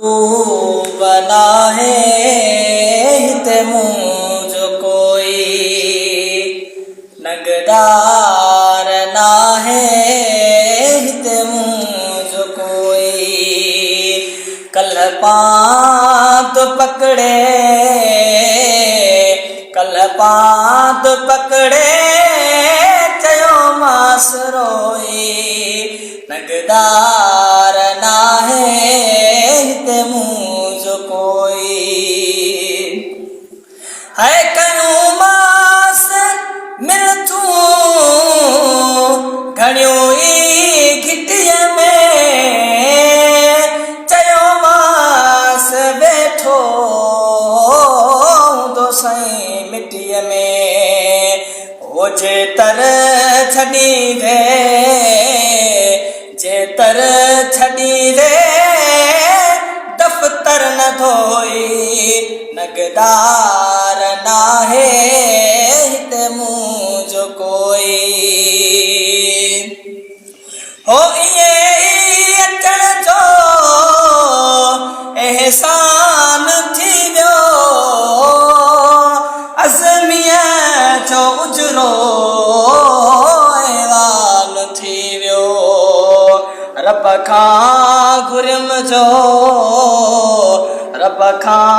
बना है हिते मुझो कोई नगदार ना है हिते मुझो कोई कल पात पकड़े चयो मास रोई नगदार ना है हिते मुझो कोई है कयूं मास मिल तूं घणियूं ई घिटीअ में चयो मास वेठो हूंदो साईं मिटीअ में ओ जेतर छॾी दे दफ़्तर न धोई नगदार ना है हिते मुझो कोई हो इए अचण जो एहसान थी वियो अज़मीअ जो उजरो ऐलान थी वियो रब खां घुरियमि जो रब खां